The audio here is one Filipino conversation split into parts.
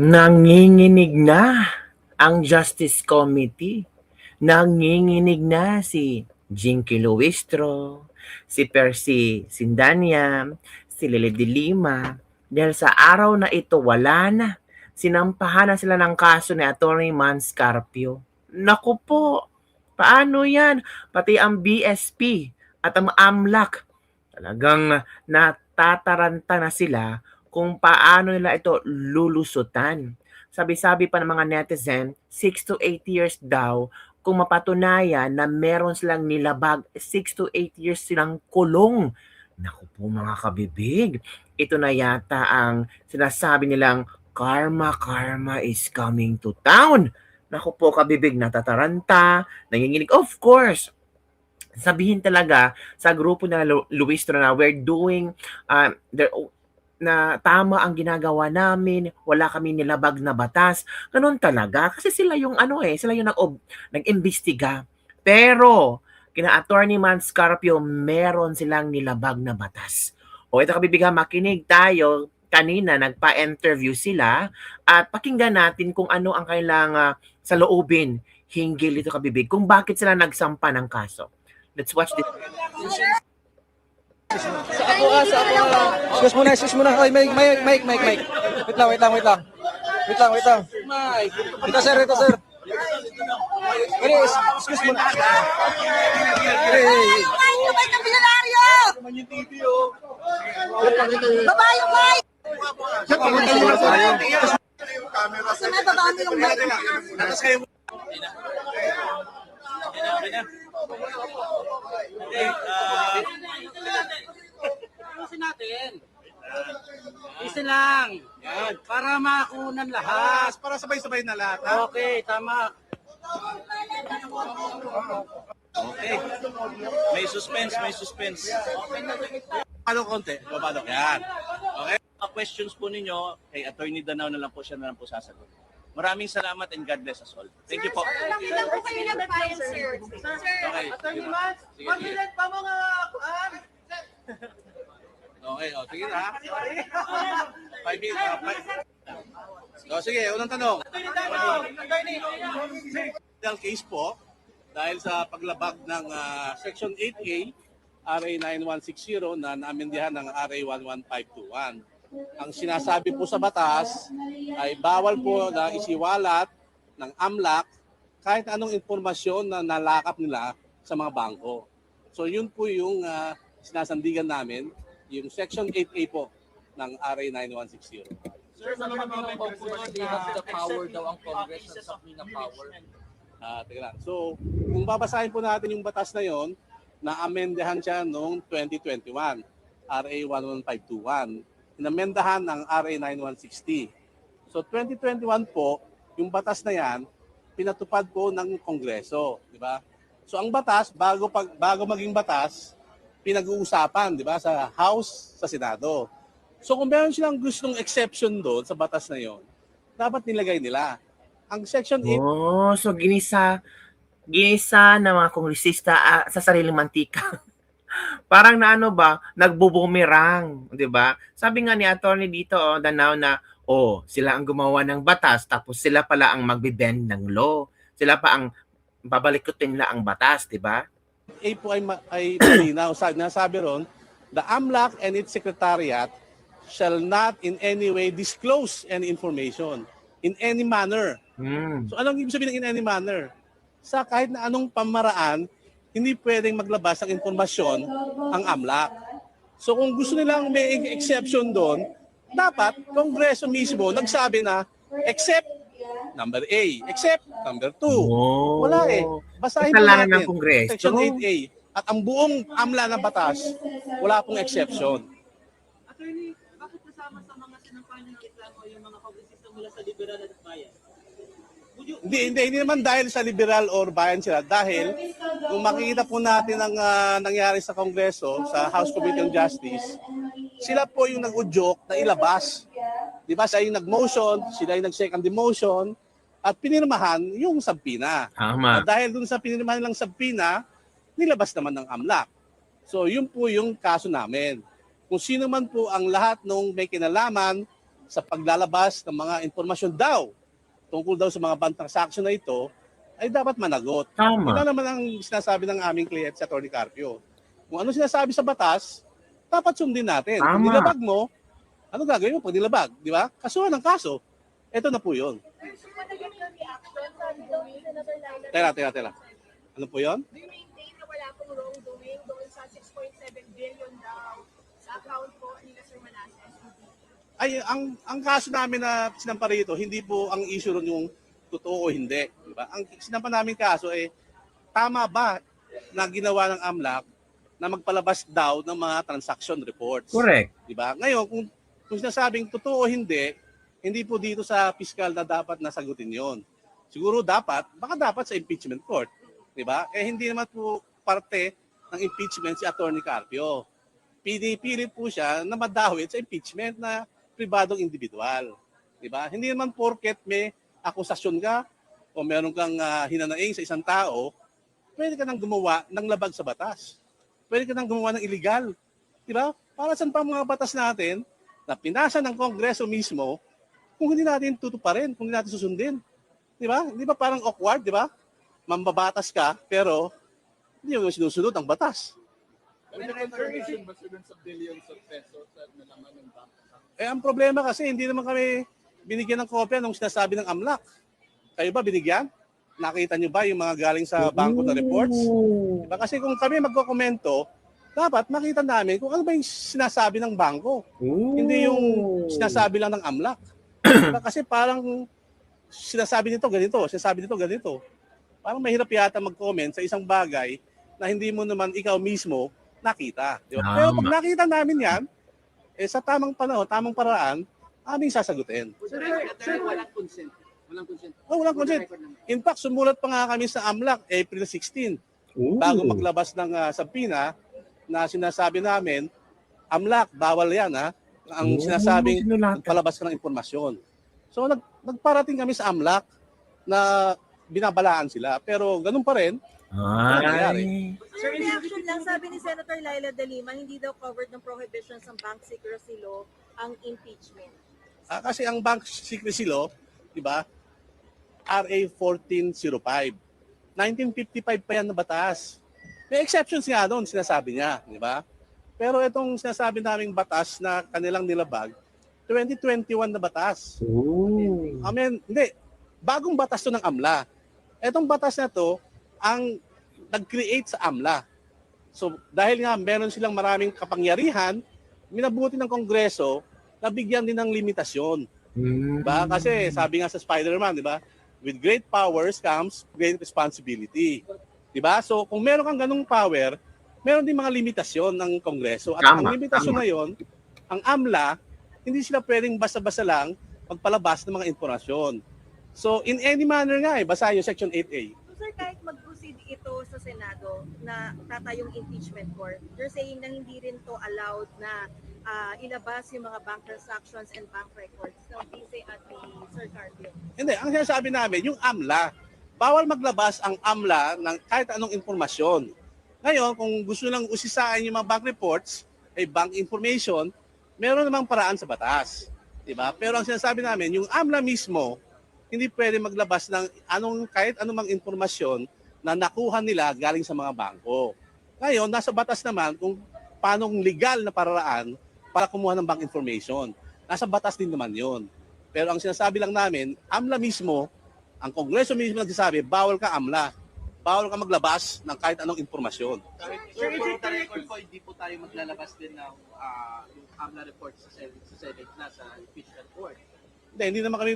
Nanginginig na ang Justice Committee. Nanginginig na si Jinky Luistro, si Percy Sindania, si Lily de Lima. Dahil sa araw na ito, wala na. Sinampahan na sila ng kaso ni Atty. Mans Carpio. Naku po, paano yan? Pati ang BSP at ang AMLAC, talagang natataranta na sila kung paano nila ito lulusutan. Sabi-sabi pa ng mga netizen, 6 to 8 years daw kung mapatunayan na meron silang nilabag, 6 to 8 years silang kulong. Naku po mga kabibig, ito na yata ang sinasabi nilang karma is coming to town. Naku po kabibig, natataranta, nanginginig. Of course, sabihin talaga sa grupo na Luistro na we're doing na tama ang ginagawa namin, wala kami nilabag na batas. Ganun talaga kasi sila yung sila yung nag-imbestiga. Pero kina Attorney Mans Carpio, meron silang nilabag na batas. O ito kabibigan, makinig tayo. Kanina nagpa-interview sila at pakinggan natin kung ano ang kailang saloobin hinggil ito kabibig, kung bakit sila nagsampa ng kaso. Let's watch this. Sa ako lang. Excuse muna. Oy, mic. Wait lang. Wait lang. Ito sir. Excuse muna. Hey. Sabay ka binaryo! Baba yung mic! Kasi may baba mo yung mic. Ayusin natin. Isa lang. Yan. Para makunan lahat. Para sabay-sabay na lahat. Ha? Okay, tama. Okay. May suspense. Ano konti? Babalo. Yan. Okay. Mga questions po ninyo, kay Attorney Danao na lang po siya na lang po sasagot. Maraming salamat and God bless us all. Thank you po. Ilan po kayo nag-file, sir? Okay. Attorney Mans, confident pa mga kuan. Okay, sige na. 5 minutes. Sige, unang tanong. Dahil case po, dahil sa paglabag ng Section 8A, RA 9160 na naamendihan ng RA 11521. Ang sinasabi po sa batas ay bawal po na isiwalat ng AMLAC kahit anong impormasyon na nalakap nila sa mga bangko. So yun po yung sinasandigan namin, yung Section 8A po ng RA 9160. Sir, ano naman po they have the power daw ang Congress na subpoena power? Teka lang. So, kung babasahin po natin yung batas na yon, na-amendahan siya noong 2021, RA 11521. Inamendahan ng RA 9160. So, 2021 po, yung batas na yan, pinatupad po ng Kongreso, di ba? So, ang batas, bago maging batas, pinag-uusapan, di ba, sa House, sa Senado. So, kung meron silang gustong exception doon sa batas na yon, dapat nilagay nila. Ang Section 8... Oh, so ginisa ng mga kongresista sa sariling mantika. Parang nagbubumerang, 'di ba? Sabi nga ni attorney dito, Danao na, sila ang gumawa ng batas tapos sila pala ang magbe-bend ng law. Sila pa ang babalikutin nila ang batas, 'di ba? A po ay malinaw. Nasabi ron, the AMLAC and its secretariat shall not in any way disclose any information in any manner. So anong ibig sabihin ng in any manner? Sa kahit na anong pamaraan, hindi pwedeng maglabas ng impormasyon ang AMLAC. So kung gusto nilang may exception doon, dapat Kongreso mismo nagsabi na except number A, except number 2. Wala eh. Basahin po Kasalanan natin ng Kongreso. Section 8A. At ang buong AMLA na batas, wala pong exception. Attorney, bakit kasama sa mga sinampahan ng reklamo yung mga kongresista mula sa liberal at bayan? Hindi naman dahil sa liberal or bayan sila. Dahil kung makikita po natin ang nangyari sa Kongreso, sa House Committee on Justice, sila po yung nag-udyok na ilabas. Di ba? Sila yung nag-motion, sila yung nag-second motion, at pinirmahan yung subpoena. Tama. At dahil dun sa pinirmahan ng subpoena, nilabas naman ng AMLAC. So yun po yung kaso namin. Kung sino man po ang lahat nung may kinalaman sa paglalabas ng mga informasyon daw tungkol daw sa mga bank transaction na ito ay dapat managot. Yun Tama. naman ang sinasabi ng aming kliyente sa Atty. Carpio. Kung ano sinasabi sa batas, dapat sundin natin. Kung Tama. nilabag mo, ano gagawin mo pag nilabag? Di ba? Kasuhan ng kaso. Ito na po yun. Tera. Ano po yun? Do you maintain na wala pong wrongdoing doon sa 6.7 billion daw sa account po ni Sir Manasseh? Ay, ang kaso namin na sinampa rito, hindi po ang issue ron yung totoo o hindi. Diba? Ang sinampa namin kaso tama ba na ginawa ng AMLAC na magpalabas daw ng mga transaction reports? Correct. Diba? Ngayon, kung sinasabing totoo o hindi po dito sa fiscal na dapat nasagutin yon. Siguro baka dapat sa impeachment court. Diba? Hindi naman po parte ng impeachment si Atty. Carpio. Pinipilit po siya na madawit sa impeachment na pribadong individual. Diba? Hindi naman porket may akusasyon ka o meron kang hinanaing sa isang tao, pwede ka nang gumawa ng labag sa batas. Pwede ka nang gumawa ng illegal. Diba? Para saan pa mga batas natin na pinasa ng Kongreso mismo kung hindi natin tutuparin, kung hindi natin susundin. Diba? Hindi ba parang awkward, diba? Mambabatas ka, pero hindi mo sinusunod ang batas. May confirmation ba sila sa billions of pesos at nalaman ng bank? Ang problema kasi hindi naman kami binigyan ng kopya nung sinasabi ng AMLAC. Kayo ba binigyan? Nakita niyo ba yung mga galing sa bangko na reports? Diba? Kasi kung kami magkokomento, dapat makita namin kung ano ba yung sinasabi ng bangko. Hindi yung sinasabi lang ng AMLAC. Diba? Kasi parang sinasabi nito ganito. Parang mahirap yata mag-comment sa isang bagay na hindi mo naman ikaw mismo nakita. Diba? Pero pag nakita namin yan, sa tamang panahon, tamang paraan, aming sasagutin. Sir, walang consent. Walang consent. Walang consent. In fact, sumulat pa nga kami sa AMLAC April 16 bago maglabas ng subpoena na sinasabi namin, AMLAC, bawal yan ang sinasabing palabas ka ng impormasyon. So nagparating kami sa AMLAC na binabalaan sila. Pero ganun pa rin, Ay. Sir, reaction lang, sabi ni Senator Laila De Lima, hindi daw covered ng prohibitions ng bank secrecy law ang impeachment. kasi ang Bank Secrecy Law, di ba, RA 1405. 1955 pa yan na batas. May exceptions nga doon, sinasabi niya, di ba? Pero itong sinasabi naming batas na kanilang nilabag, 2021 na batas. Hindi, bagong batas to ng AMLA. Itong batas na to, ang nag-create sa AMLA. So dahil nga meron silang maraming kapangyarihan, minabuti ng Kongreso na bigyan din ng limitasyon. Diba? Kasi sabi nga sa Spider-Man, di ba? With great powers comes great responsibility. Di ba? So kung meron kang ganung power, meron din mga limitasyon ng Kongreso. At ang limitasyon na yon, ang AMLA, hindi sila pwedeng basta-basta lang magpalabas ng mga informasyon. So in any manner nga, basa yung Section 8A. So sir, kahit mag-proceed ito sa Senado na tatayong impeachment court, you're saying na hindi rin to allowed na ilabas yung mga bank transactions and bank records ng PISE at ni Sir Carpio? Hindi, ang sinasabi namin, yung AMLA, bawal maglabas ang AMLA ng kahit anong impormasyon. Ngayon, kung gusto lang usisain yung mga bank reports, bank information, meron namang paraan sa batas. Diba? Pero ang sinasabi namin, yung AMLA mismo, hindi pwede maglabas ng kahit anumang impormasyon na nakuha nila galing sa mga bangko. Ngayon, nasa batas naman kung paano legal na paraan para kumuha ng bank information. Nasa batas din naman yon. Pero ang sinasabi lang namin, AMLA mismo, ang Kongreso mismo nagsasabi, bawal ka AMLA. Bawal ka maglabas ng kahit anong impormasyon. Sir, for the record po, hindi po tayo maglalabas din ng yung AMLA report sa Senate na sa impeachment court. Hindi naman kami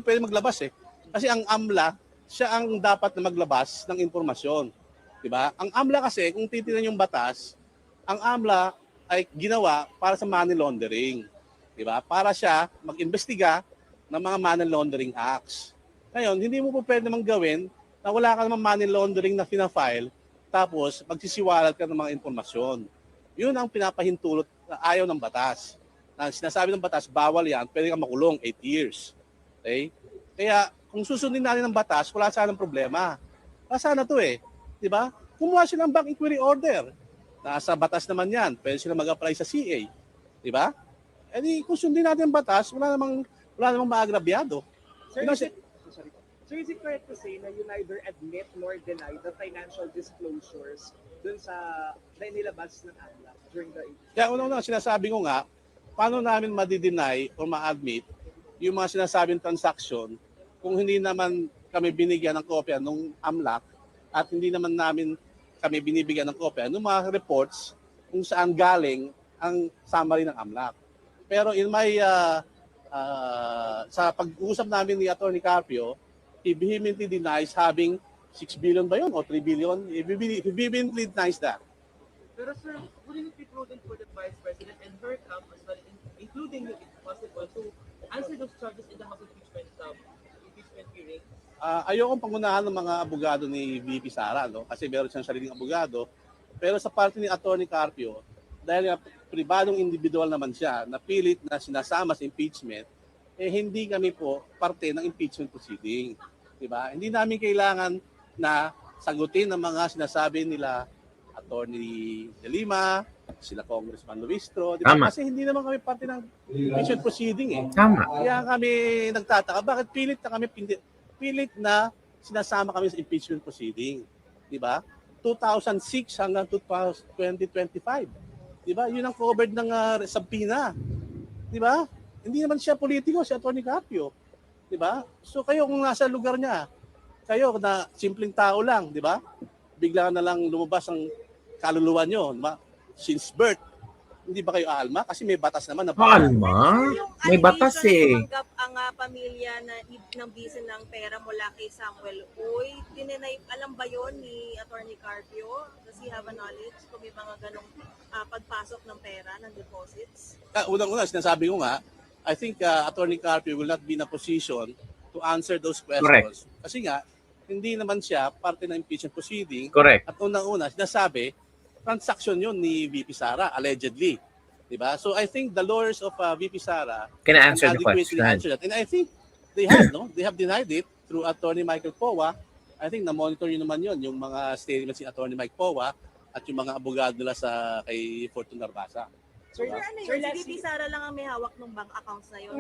pwede maglabas Kasi ang AMLA, siya ang dapat na maglabas ng impormasyon. Diba? Ang AMLA kasi, kung titignan yung batas, ang AMLA ay ginawa para sa money laundering. Diba? Para siya mag-imbestiga ng mga money laundering acts. Ngayon, hindi mo po pwede namang gawin na wala ka namang money laundering na fina-file, tapos magsisiwalat ka ng mga impormasyon. Yun ang pinapahintulot na ayaw ng batas. Na sinasabi ng batas, bawal yan, pwede kang makulong 8 years. Okay? Kaya kung susundin natin ng batas, wala sanang problema. Wala sana to Diba? Kumuha sila ng bank inquiry order. Nasa batas naman yan. Pwede sila mag-apply sa CA. Diba? Eh di, kung sundin natin ang batas, wala namang maagrabyado. Sir, You know, is it, sir, is it correct to say na you neither admit nor deny the financial disclosures dun sa na nilabas ng AMLAC during the Kaya una-una, sinasabi ko nga, paano namin madi-deny o ma-admit yung mga sinasabing transaction kung hindi naman kami binigyan ng kopya nung AMLAC at hindi naman namin kami binibigyan ng kopya ng mga reports kung saan galing ang summary ng AMLAC. Pero in my sa pag-uusap namin ni Attorney Carpio, he vehemently denies having 6 billion ba yun o 3 billion? He vehemently denies that. Pero sir, wouldn't it be prudent for the Vice President and her camp as well, including you if possible, to answer those charges in the House impeachment hearing? Ayokong pangunahan ng mga abogado ni VP Sara, no? Kasi meron siyang sariling abogado. Pero sa parte ni Attorney Carpio, dahil nga pribadong individual naman siya, na pilit na sinasama sa impeachment, eh hindi kami po parte ng impeachment proceeding. Diba? Hindi namin kailangan na sagutin ang mga sinasabi nila Attorney De Lima, sila Congressman Luistro, diba? Tama. Kasi hindi naman kami parte ng impeachment proceeding eh. Tama. Kaya kami nagtataka, bakit pilit na sinasama kami sa impeachment proceeding? Di ba? 2006 hanggang 2025. Di ba? Yun ang covered ng subpoena. Di ba? Hindi naman siya politiko, si Atty. Carpio. Di ba? So kayo kung nasa lugar niya, kayo na simpleng tao lang, di ba? Bigla na lang lumabas ang kaluluwa nyo, di ba? Since birth, hindi ba kayo alma? Kasi may batas naman na Alma? May batas eh. Tumanggap ang pamilya ng bisin ng pera mula kay Samuel Uy. Alam ba yon ni Attorney Carpio? Does he have a knowledge kung may mga ganong pagpasok ng pera, ng deposits? Unang-una, sinasabi ko nga, I think Attorney Carpio will not be in a position to answer those questions. Correct. Kasi nga, hindi naman siya parte ng impeachment proceeding. Correct. At unang-una, sinasabi, transaction yun ni VP Sara, allegedly. Diba? So I think the lawyers of VP Sara Can I answer the adequately question? answer that. And I think they have, no? They have denied it through Attorney Michael Powa. I think na-monitor yun naman yun, yung mga statements ni Attorney Mike Powa at yung mga abogado nila sa kay Fortune Narbasa. Sir, Sir, ano sir, yun? Si lastly, VP Sara lang ang may hawak ng bank accounts na yun.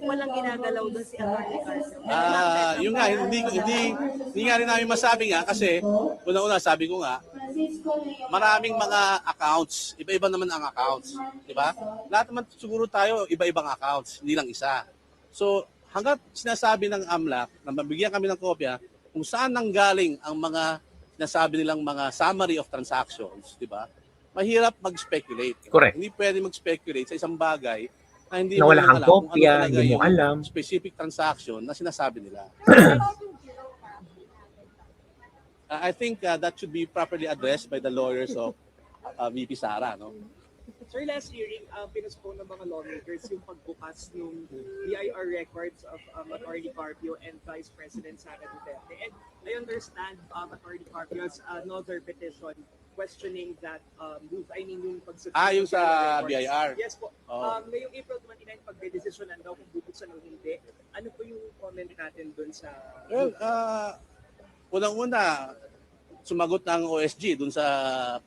Walang ginagalaw doon si Attorney Carpio. Yung nga, hindi nga rin namin masabi nga kasi una-una sabi ko nga, maraming mga accounts, iba-iba naman ang accounts, di ba? Lahat naman siguro tayo, iba-ibang accounts, hindi lang isa. So, hanggat sinasabi ng AMLAC na mabigyan kami ng kopya kung saan nanggaling ang mga sinasabi nilang mga summary of transactions, di ba? Mahirap mag-speculate. Correct. Hindi pwede mag-speculate sa isang bagay na hindi Na mo wala naman kang alam kung kopya, talaga hindi mo yung alam. specific transaction na sinasabi nila. I think that should be properly addressed by the lawyers of VP Sara, no? sir, last hearing, pinaspone ng mga lawmakers yung pagbukas ng BIR records of Attorney Carpio and Vice President Sara Duterte. And I understand Attorney Carpio's another petition questioning that move. I mean, yung pagsubmit. Yung ng sa records. BIR. Yes po. Oh. Ngayong April 29, pagdedesisyonan daw kung bubuksan o hindi. Ano po yung comment natin dun sa... Well, unang-una, sumagot ng OSG dun sa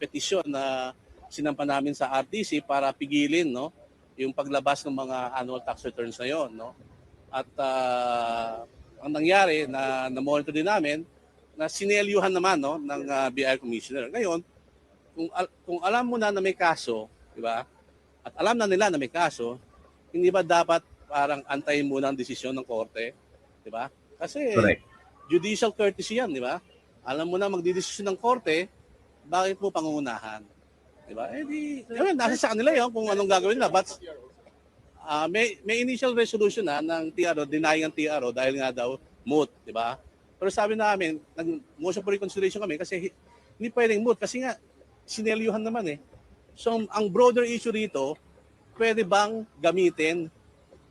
petisyon na sinampa namin sa RTC para pigilin, no, yung paglabas ng mga annual tax returns na yon, no. At ang nangyari na monitor din namin na sinelyuhan naman, no, ng BIR commissioner. Ngayon, kung alam mo na may kaso, di ba? At alam na nila na may kaso, hindi ba dapat parang antayin muna ang desisyon ng korte, di ba? Kasi Correct. Judicial courtesy yan, di ba? Alam mo na magdidesisyon ng korte, bakit mo pangungunahan? Di ba? Eh di, nasa sa kanila yun kung anong gagawin nila. But may initial resolution ng TRO, denying ang TRO dahil nga daw moot, di ba? Pero sabi namin, nag-motion for reconsideration kami kasi hindi pwedeng moot kasi nga sinelyuhan naman eh. So ang broader issue rito, pwede bang gamitin,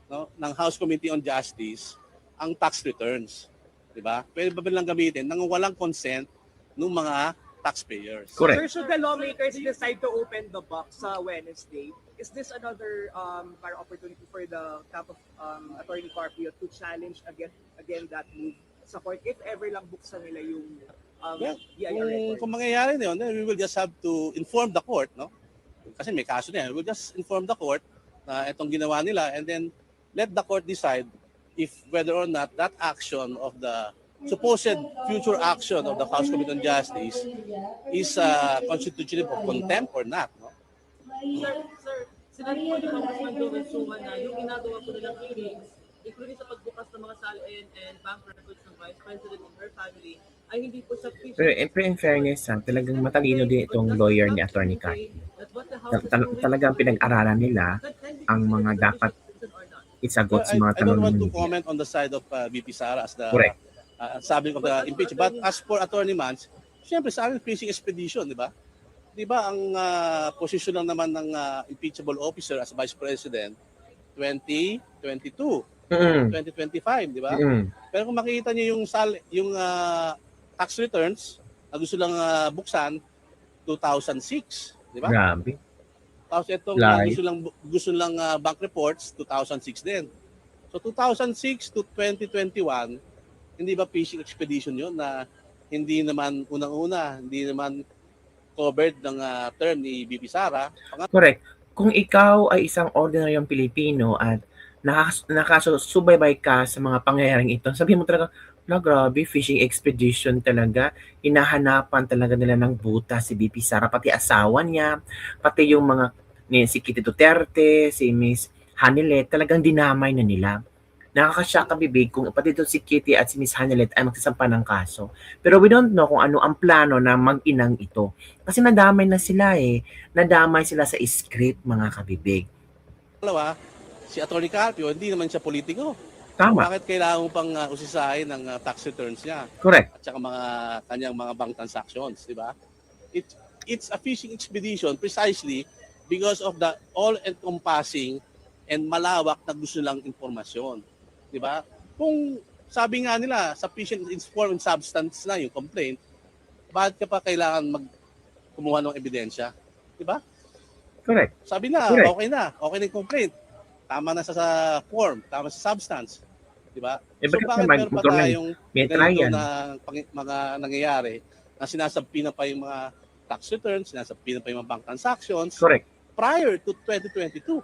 no, ng House Committee on Justice ang tax returns? Diba? Pwede ba lang gamitin nang walang consent ng mga taxpayers? Correct. Sir, should the lawmakers decide to open the box sa Wednesday, is this another para opportunity for the camp of Attorney Carpio to challenge again that move sa court if ever lang buksan nila yung BIR records? Kung mangyayari na yun, then we will just have to inform the court, no? Kasi may kaso na yan. We will just inform the court na itong ginawa nila, and then let the court decide if whether or not that action of the supposed future action of the House Committee on Justice is constitutive of contempt or not. No? Sir, sinabi po ni Congressman Joel Suman na yung ginagawa po nilang hearings, including sa pagbukas ng mga salin and bank records ng Vice President and her family, ay hindi po sa Pero in fairness, talagang matalino din itong lawyer ni Attorney Carpio. Talagang pinag-aralan nila ang mga dapat isagot sa mga I don't tanong want to nila. comment on the side of VP Sara as the Correct. subject of the impeachment. But as for Attorney Mans, siyempre sa amin fishing expedition, di ba? Di ba ang posisyon lang naman ng impeachable officer as Vice President 2022, 2025, di ba? Pero kung makikita niyo yung tax returns na gusto lang buksan 2006, di ba? Grabe. Tapos itong Live. gusto lang bank reports 2006 din. So 2006 to 2021, hindi ba fishing expedition 'yon na hindi naman unang-una, hindi naman covered ng term ni BP Sara. Correct. Kung ikaw ay isang ordinaryong Pilipino at nakasubaybay ka sa mga pangyayaring ito, sabihin mo talaga, na grabe, fishing expedition talaga. Hinahanapan talaga nila ng buta si BP Sara, pati asawa niya, pati yung mga si Kitty Duterte, si Miss Hanilet, talagang dinamay na nila. Nakakasya ka bibig kung pati doon si Kitty at si Miss Hanilet ay magsasampa ng kaso. Pero we don't know kung ano ang plano na mag-inang ito. Kasi nadamay na sila Nadamay sila sa script, mga kabibig. Dalawa, si Atty. Carpio, hindi naman siya politiko. Tama. Bakit kailangan mo pang usisahin ng tax returns niya? Correct. At saka kanyang mga bank transactions, di ba? It's a fishing expedition precisely because of the all-encompassing and malawak na gusto lang impormasyon. Di ba? Kung sabi nga nila, sufficient in form and substance na yung complaint, bakit ka pa kailangan kumuha ng ebidensya? Di ba? Correct. Sabi na, Correct. okay na yung complaint. Tama na sa form, tama sa substance. Di ba? So Bakit bakit naman, meron pa Dr. Ray, tayong may ganito trial. na mga nangyayari na sinasabi na pa yung mga tax returns, sinasabi na pa yung mga bank transactions Correct. prior to 2022.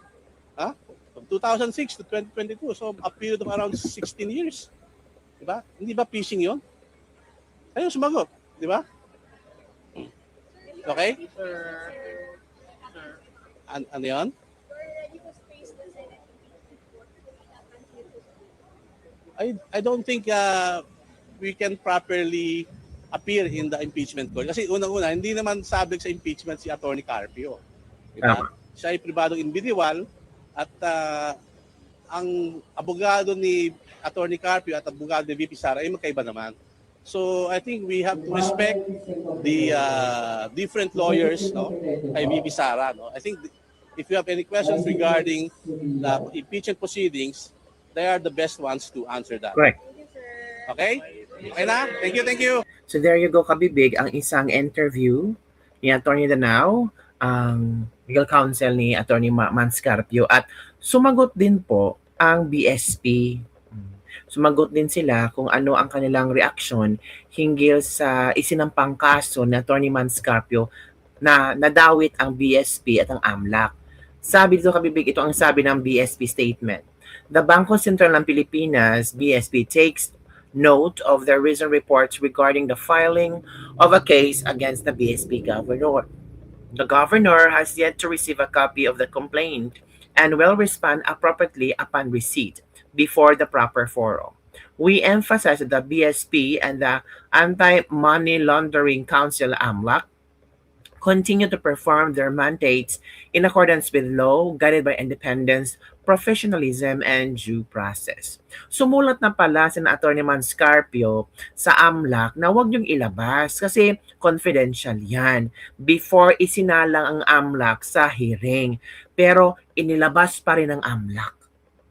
Ha? From 2006 to 2022. So a period of around 16 years. Di ba? Hindi ba phishing yun? Ayun, sumagot. Di ba? Okay? Ano yun? I don't think we can properly appear in the impeachment court. Kasi unang-una, hindi naman subject sa impeachment si Atty. Carpio. Diba? Tama. Siya ay pribadong individual at ang abogado ni Atty. Carpio at abogado ni VP Sara ay magkaiba naman. So I think we have to respect the different lawyers, no, kay VP Sara. No? I think if you have any questions regarding the impeachment proceedings, they are the best ones to answer that. Correct. Okay? Okay na? Thank you. So there you go, kabibig, ang isang interview ni Atty. Danao, ang legal counsel ni Atty. Mans Carpio, at sumagot din po ang BSP. Sumagot din sila kung ano ang kanilang reaksyon hinggil sa isinampang kaso ni Atty. Mans Carpio na nadawit ang BSP at ang AMLAC. Sabi dito, kabibig, ito ang sabi ng BSP statement. The Bangko Sentral ng Pilipinas, BSP, takes note of the recent reports regarding the filing of a case against the BSP governor. The governor has yet to receive a copy of the complaint and will respond appropriately upon receipt before the proper forum. We emphasize that the BSP and the Anti-Money Laundering Council, AMLAC, continue to perform their mandates in accordance with law, guided by independence, professionalism, and due process. Sumulat na pala si Atty. Mans Carpio sa AMLAC na huwag niyong ilabas kasi confidential yan before isinalang ang AMLAC sa hearing. Pero inilabas pa rin ng AMLAC.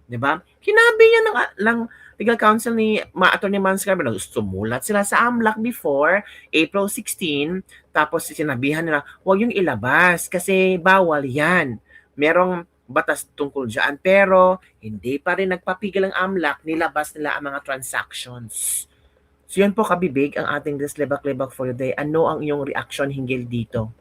Diba? Kinabi niya ng legal counsel ni Atty. Mans Carpio, sumulat sila sa AMLAC before April 16, tapos sinabihan nila, huwag yung ilabas kasi bawal yan. Merong batas tungkol dyan, pero hindi pa rin nagpapigil ang AMLAC, nilabas nila ang mga transactions. So yan po, kabibig, ang ating Deslebak-Lebak for the day. Ano ang iyong reaction hinggil dito?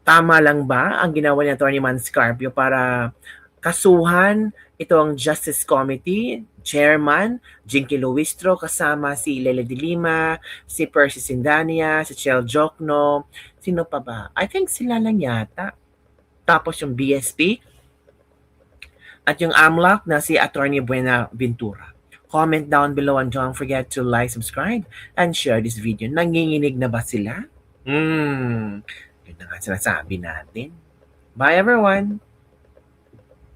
Tama lang ba ang ginawa ni Atty. Manscarpio para kasuhan itong Justice Committee, Chairman, Jinky Luistro, kasama si Lele de Lima, si Percy Sindania, si Chel Jokno, sino pa ba? I think sila lang yata. Tapos yung BSP at yung AMLAC na si Atty. Buenaventura. Comment down below and don't forget to like, subscribe, and share this video. Nanginginig na ba sila? Yun na nga sinasabi natin. Bye everyone!